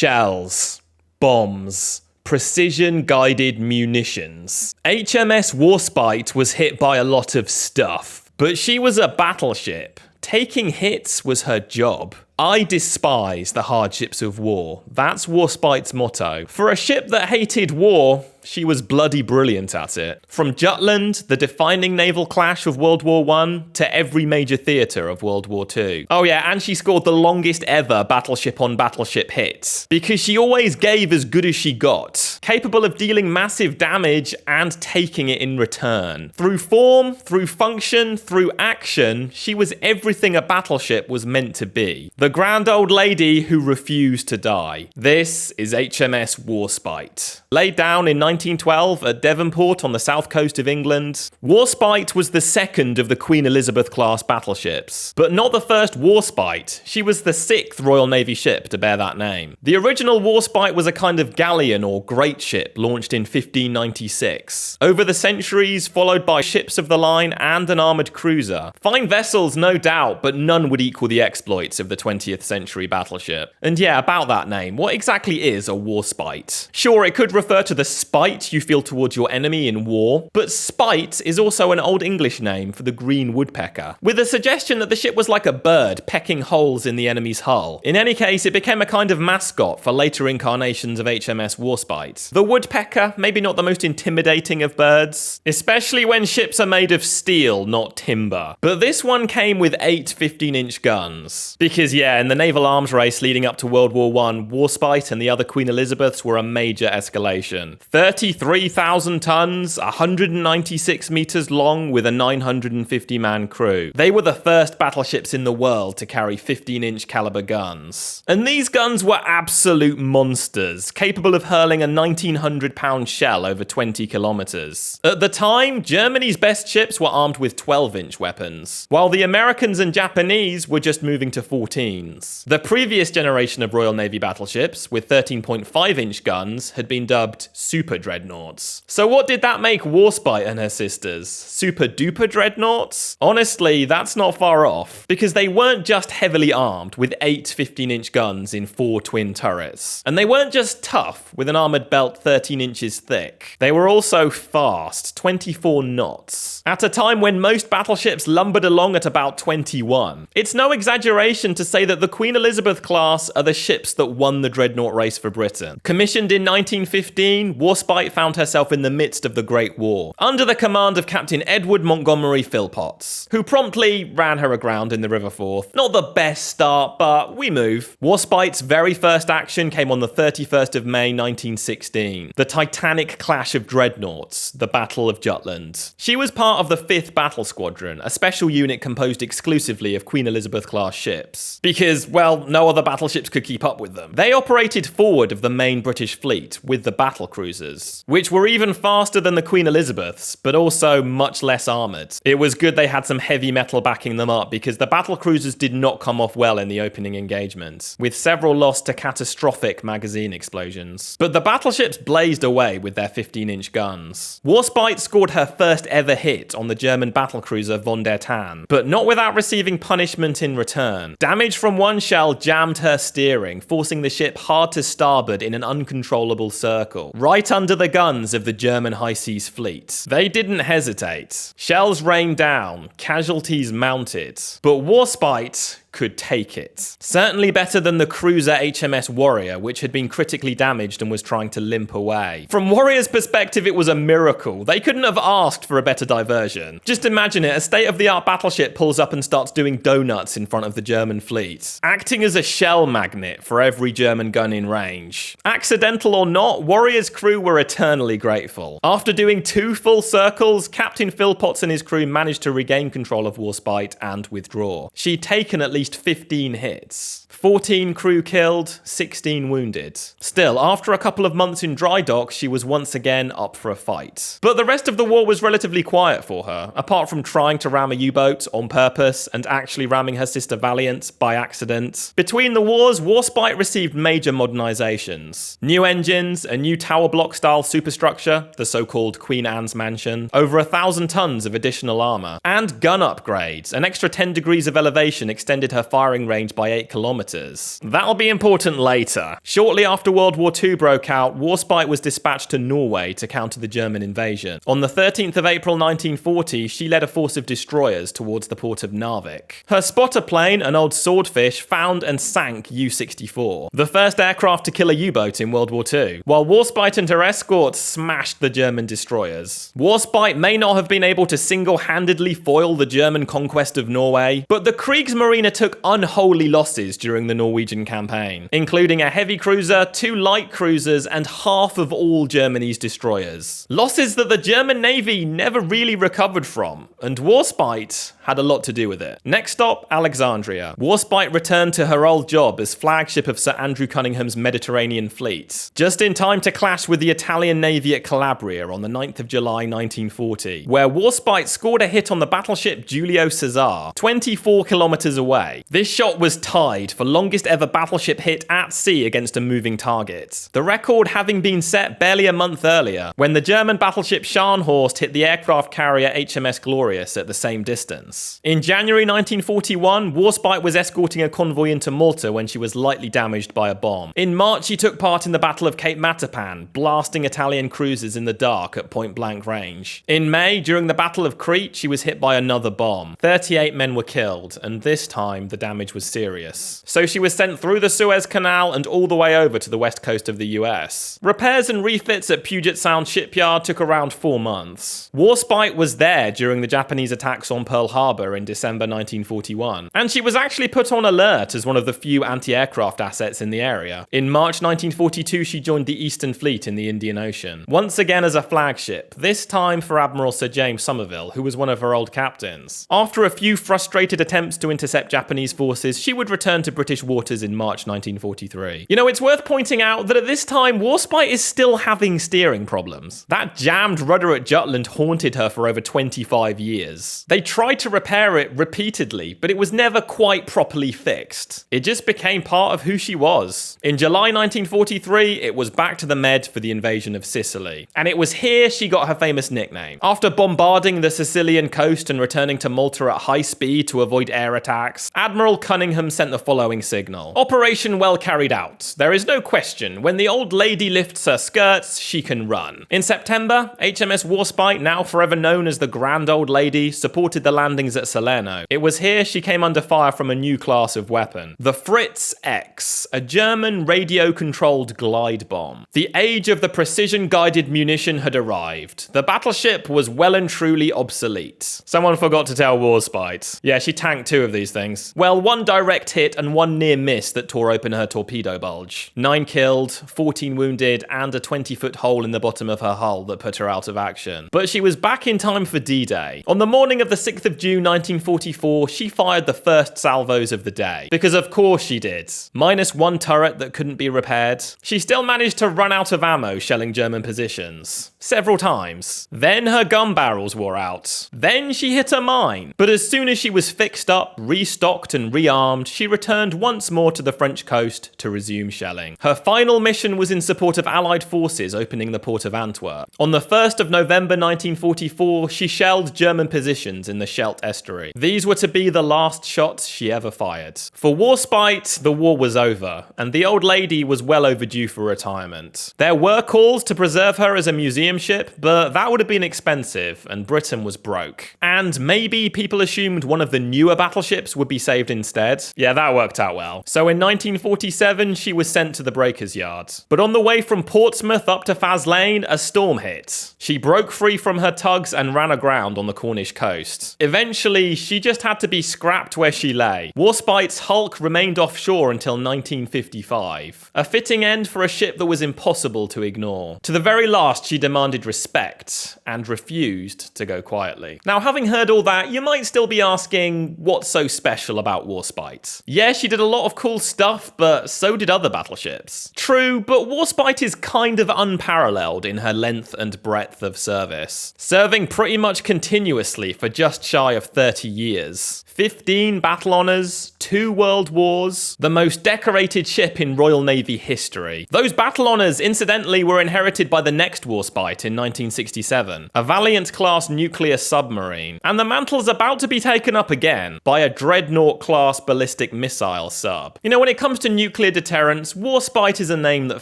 Shells. Bombs. Precision-guided munitions. HMS Warspite was hit by a lot of stuff, but she was a battleship. Taking hits was her job. I despise the hardships of war. That's Warspite's motto. For a ship that hated war, she was bloody brilliant at it. From Jutland, the defining naval clash of World War I, to every major theatre of World War II. Oh yeah, and she scored the longest ever battleship on battleship hits, because she always gave as good as she got, capable of dealing massive damage and taking it in return. Through form, through function, through action, she was everything a battleship was meant to be. The grand old lady who refused to die. This is HMS Warspite. Laid down in 1912 at Devonport on the south coast of England, Warspite was the second of the Queen Elizabeth-class battleships, but not the first Warspite. She was the 6th Royal Navy ship to bear that name. The original Warspite was a kind of galleon or great ship launched in 1596. Over the centuries, followed by ships of the line and an armoured cruiser. Fine vessels, no doubt, but none would equal the exploits of the 20th century battleship. And yeah, about that name, what exactly is a Warspite? Sure, it could refer to the spite you feel towards your enemy in war, but spite is also an Old English name for the green woodpecker, with a suggestion that the ship was like a bird pecking holes in the enemy's hull. In any case, it became a kind of mascot for later incarnations of HMS Warspite. The woodpecker, maybe not the most intimidating of birds, especially when ships are made of steel, not timber. But this one came with 8 15-inch guns. Because yeah, in the naval arms race leading up to World War I, Warspite and the other Queen Elizabeths were a major escalation. 33,000 tons, 196 meters long with a 950-man crew. They were the first battleships in the world to carry 15-inch caliber guns. And these guns were absolute monsters, capable of hurling a 1,900-pound shell over 20 kilometers. At the time, Germany's best ships were armed with 12-inch weapons, while the Americans and Japanese were just moving to 14s. The previous generation of Royal Navy battleships, with 13.5-inch guns, had been dubbed super dreadnoughts. So what did that make Warspite and her sisters? Super duper dreadnoughts? Honestly, that's not far off, because they weren't just heavily armed with 8 15-inch guns in 4 twin turrets. And they weren't just tough, with an armoured belt 13 inches thick. They were also fast, 24 knots, at a time when most battleships lumbered along at about 21. It's no exaggeration to say that the Queen Elizabeth class are the ships that won the dreadnought race for Britain. Commissioned in 1915, Warspite found herself in the midst of the Great War, under the command of Captain Edward Montgomery Philpotts, who promptly ran her aground in the River Forth. Not the best start, but we move. Warspite's very first action came on the 31st of May 1916, the titanic clash of dreadnoughts, the Battle of Jutland. She was part of the 5th Battle Squadron, a special unit composed exclusively of Queen Elizabeth-class ships, because, well, no other battleships could keep up with them. They operated forward of the main British fleet with the battle cruisers, which were even faster than the Queen Elizabeths, but also much less armoured. It was good they had some heavy metal backing them up, because the battle cruisers did not come off well in the opening engagement, with several lost to catastrophic magazine explosions. But the battleships blazed away with their 15-inch guns. Warspite scored her first ever hit on the German battlecruiser Von der Tann, but not without receiving punishment in return. Damage from one shell jammed her steering, forcing the ship hard to starboard in an uncontrollable circle, right under the guns of the German high seas fleet. They didn't hesitate. Shells rained down, casualties mounted, but Warspite could take it. Certainly better than the cruiser HMS Warrior, which had been critically damaged and was trying to limp away. From Warrior's perspective, it was a miracle. They couldn't have asked for a better diversion. Just imagine it, a state-of-the-art battleship pulls up and starts doing donuts in front of the German fleet, acting as a shell magnet for every German gun in range. Accidental or not, Warrior's crew were eternally grateful. After doing 2 full circles, Captain Philpotts and his crew managed to regain control of Warspite and withdraw. She'd taken at least 15 hits. 14 crew killed, 16 wounded. Still, after a couple of months in dry dock, she was once again up for a fight. But the rest of the war was relatively quiet for her, apart from trying to ram a U-boat on purpose and actually ramming her sister Valiant by accident. Between the wars, Warspite received major modernizations. New engines, a new tower block style superstructure, the so-called Queen Anne's Mansion, over 1,000 tons of additional armor, and gun upgrades. An extra 10 degrees of elevation extended her firing range by 8 kilometers. That'll be important later. Shortly after World War II broke out, Warspite was dispatched to Norway to counter the German invasion. On the 13th of April 1940, she led a force of destroyers towards the port of Narvik. Her spotter plane, an old Swordfish, found and sank U-64, the first aircraft to kill a U-boat in World War II, while Warspite and her escort smashed the German destroyers. Warspite may not have been able to single-handedly foil the German conquest of Norway, but the Kriegsmarine took unholy losses during the Norwegian campaign, including a heavy cruiser, 2 light cruisers, and half of all Germany's destroyers. Losses that the German Navy never really recovered from, and Warspite had a lot to do with it. Next stop, Alexandria. Warspite returned to her old job as flagship of Sir Andrew Cunningham's Mediterranean fleet, just in time to clash with the Italian Navy at Calabria on the 9th of July 1940, where Warspite scored a hit on the battleship Giulio Cesare, 24 kilometers away. This shot was tied for longest ever battleship hit at sea against a moving target, the record having been set barely a month earlier, when the German battleship Scharnhorst hit the aircraft carrier HMS Glorious at the same distance. In January 1941, Warspite was escorting a convoy into Malta when she was lightly damaged by a bomb. In March, she took part in the Battle of Cape Matapan, blasting Italian cruisers in the dark at point-blank range. In May, during the Battle of Crete, she was hit by another bomb. 38 men were killed, and this time the damage was serious. So she was sent through the Suez Canal and all the way over to the west coast of the US. Repairs and refits at Puget Sound shipyard took around 4 months. Warspite was there during the Japanese attacks on Pearl Harbor in December 1941, and she was actually put on alert as one of the few anti-aircraft assets in the area. In March 1942, she joined the Eastern Fleet in the Indian Ocean, once again as a flagship, this time for Admiral Sir James Somerville, who was one of her old captains. After a few frustrated attempts to intercept Japanese forces, she would return to British waters in March 1943. You know, it's worth pointing out that at this time, Warspite is still having steering problems. That jammed rudder at Jutland haunted her for over 25 years. They tried to repair it repeatedly, but it was never quite properly fixed. It just became part of who she was. In July 1943, it was back to the Med for the invasion of Sicily. And it was here she got her famous nickname. After bombarding the Sicilian coast and returning to Malta at high speed to avoid air attacks, Admiral Cunningham sent the following signal. Operation well carried out. There is no question. When the old lady lifts her skirts, she can run. In September, HMS Warspite, now forever known as the Grand Old Lady, supported the landings at Salerno. It was here she came under fire from a new class of weapon, the Fritz X, a German radio-controlled glide bomb. The age of the precision-guided munition had arrived. The battleship was well and truly obsolete. Someone forgot to tell Warspite. Yeah, she tanked 2 of these things. Well, 1 direct hit and 1 near miss that tore open her torpedo bulge. 9 killed, 14 wounded, and a 20-foot hole in the bottom of her hull that put her out of action. But she was back in time for D-Day. On the morning of the 6th of June 1944, she fired the first salvos of the day. Because of course she did. Minus 1 turret that couldn't be repaired. She still managed to run out of ammo shelling German positions. Several times. Then her gun barrels wore out. Then she hit a mine. But as soon as she was fixed up, restocked and rearmed, she returned once more to the French coast to resume shelling. Her final mission was in support of Allied forces opening the port of Antwerp. On the 1st of November 1944, she shelled German positions in the Scheldt estuary. These were to be the last shots she ever fired. For Warspite, the war was over, and the old lady was well overdue for retirement. There were calls to preserve her as a museum ship, but that would have been expensive, and Britain was broke. And maybe people assumed one of the newer battleships would be saved instead. Yeah, that worked out well. So in 1947, she was sent to the breakers yard. But on the way from Portsmouth up to Faslane, a storm hit. She broke free from her tugs and ran aground on the Cornish coast. Eventually, she just had to be scrapped where she lay. Warspite's hulk remained offshore until 1955. A fitting end for a ship that was impossible to ignore. To the very last, she demanded respect and refused to go quietly. Now, having heard all that, you might still be asking, what's so special about Warspite? Yeah, she did a lot of cool stuff, but so did other battleships. True, but Warspite is kind of unparalleled in her length and breadth of service, serving pretty much continuously for just shy of 30 years. 15 battle honours, 2 world wars, the most decorated ship in Royal Navy history. Those battle honours, incidentally, were inherited by the next Warspite in 1967, a Valiant-class nuclear submarine, and the mantle's about to be taken up again by a dreadnought Dreadnought-class ballistic missile sub. You know, when it comes to nuclear deterrence, Warspite is a name that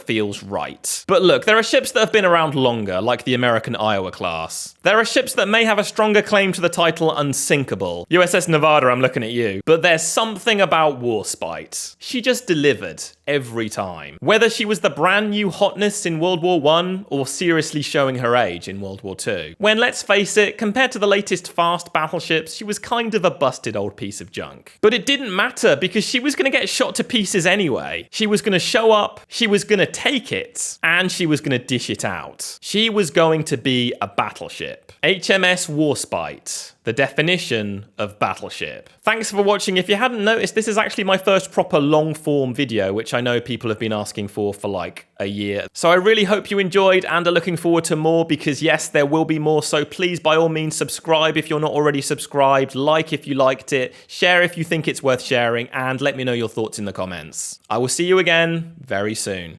feels right. But look, there are ships that have been around longer, like the American Iowa class. There are ships that may have a stronger claim to the title Unsinkable. USS Nevada, I'm looking at you. But there's something about Warspite. She just delivered every time. Whether she was the brand new hotness in World War I or seriously showing her age in World War II. When, let's face it, compared to the latest fast battleships, she was kind of a busted old piece of junk. But it didn't matter because she was going to get shot to pieces anyway. She was going to show up, she was going to take it, and she was going to dish it out. She was going to be a battleship. HMS Warspite, the definition of battleship. Thanks for watching. If you hadn't noticed, this is actually my first proper long-form video, which I know people have been asking for like a year. So I really hope you enjoyed and are looking forward to more, because yes, there will be more. So please, by all means, subscribe if you're not already subscribed, like if you liked it, share if you think it's worth sharing, and let me know your thoughts in the comments. I will see you again very soon.